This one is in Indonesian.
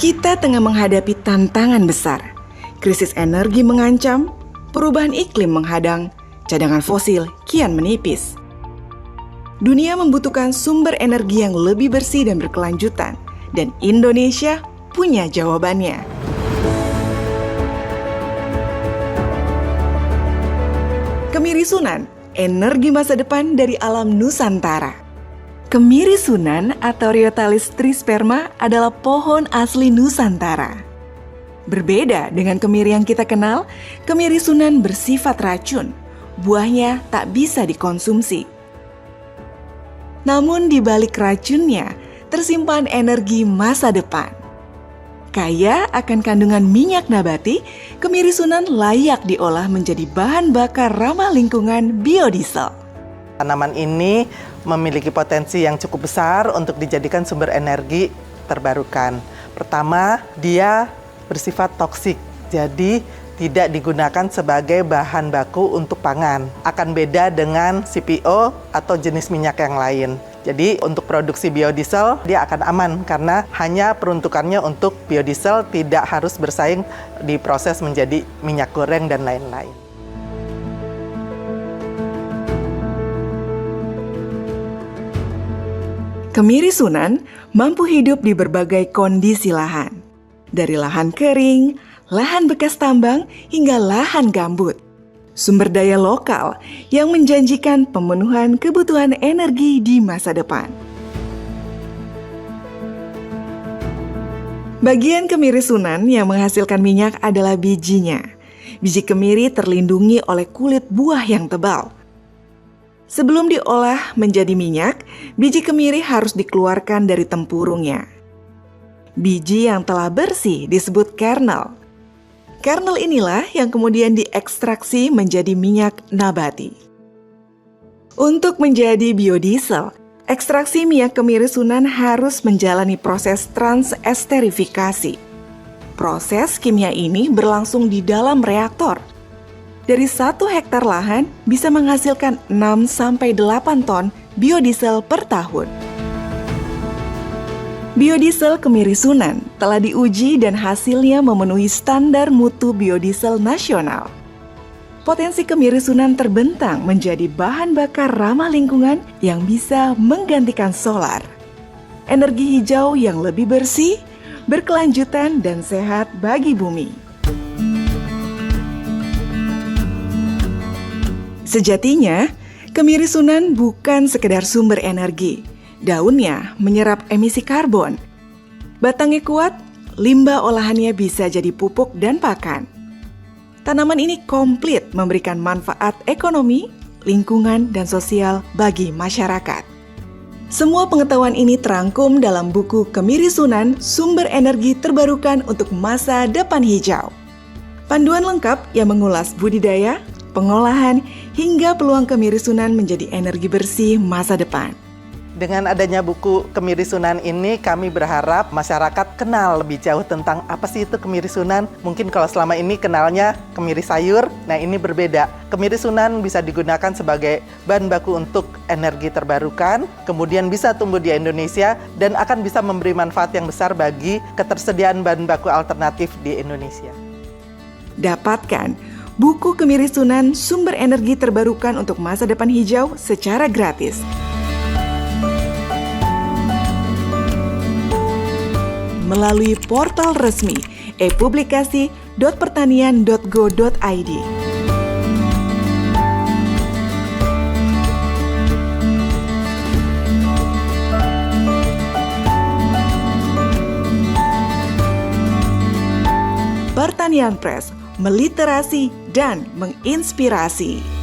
Kita tengah menghadapi tantangan besar. Krisis energi mengancam, perubahan iklim menghadang, cadangan fosil kian menipis. Dunia membutuhkan sumber energi yang lebih bersih dan berkelanjutan, dan Indonesia punya jawabannya. Kemiri Sunan, energi masa depan dari alam Nusantara. Kemiri Sunan atau Ryotalis trisperma adalah pohon asli Nusantara. Berbeda dengan kemiri yang kita kenal, kemiri Sunan bersifat racun. Buahnya tak bisa dikonsumsi. Namun di balik racunnya, tersimpan energi masa depan. Kaya akan kandungan minyak nabati, kemiri Sunan layak diolah menjadi bahan bakar ramah lingkungan biodiesel. Tanaman ini memiliki potensi yang cukup besar untuk dijadikan sumber energi terbarukan. Pertama, dia bersifat toksik, jadi tidak digunakan sebagai bahan baku untuk pangan. Akan beda dengan CPO atau jenis minyak yang lain. Jadi untuk produksi biodiesel dia akan aman karena hanya peruntukannya untuk biodiesel, tidak harus bersaing di proses menjadi minyak goreng dan lain-lain. Kemiri Sunan mampu hidup di berbagai kondisi lahan. Dari lahan kering, lahan bekas tambang, hingga lahan gambut. Sumber daya lokal yang menjanjikan pemenuhan kebutuhan energi di masa depan. Bagian kemiri Sunan yang menghasilkan minyak adalah bijinya. Biji kemiri terlindungi oleh kulit buah yang tebal. Sebelum diolah menjadi minyak, biji kemiri harus dikeluarkan dari tempurungnya. Biji yang telah bersih disebut kernel. Kernel inilah yang kemudian diekstraksi menjadi minyak nabati. Untuk menjadi biodiesel, ekstraksi minyak kemiri Sunan harus menjalani proses transesterifikasi. Proses kimia ini berlangsung di dalam reaktor. Dari 1 hektar lahan bisa menghasilkan 6-8 ton biodiesel per tahun. Biodiesel kemiri Sunan telah diuji dan hasilnya memenuhi standar mutu biodiesel nasional. Potensi kemiri Sunan terbentang menjadi bahan bakar ramah lingkungan yang bisa menggantikan solar. Energi hijau yang lebih bersih, berkelanjutan dan sehat bagi bumi. Sejatinya, kemiri Sunan bukan sekedar sumber energi. Daunnya menyerap emisi karbon. Batangnya kuat, limbah olahannya bisa jadi pupuk dan pakan. Tanaman ini komplit memberikan manfaat ekonomi, lingkungan, dan sosial bagi masyarakat. Semua pengetahuan ini terangkum dalam buku Kemiri Sunan, Sumber Energi Terbarukan untuk Masa Depan Hijau. Panduan lengkap yang mengulas budidaya, pengolahan, hingga peluang kemiri Sunan menjadi energi bersih masa depan. Dengan adanya buku Kemiri Sunan ini, kami berharap masyarakat kenal lebih jauh tentang apa sih itu kemiri Sunan. Mungkin kalau selama ini kenalnya kemiri sayur, nah ini berbeda. Kemiri Sunan bisa digunakan sebagai bahan baku untuk energi terbarukan, kemudian bisa tumbuh di Indonesia, dan akan bisa memberi manfaat yang besar bagi ketersediaan bahan baku alternatif di Indonesia. Dapatkan buku Kemiri Sunan, Sumber Energi Terbarukan untuk Masa Depan Hijau secara gratis. Melalui portal resmi e-publikasi.pertanian.go.id. Pertanian Press, meliterasi dan menginspirasi.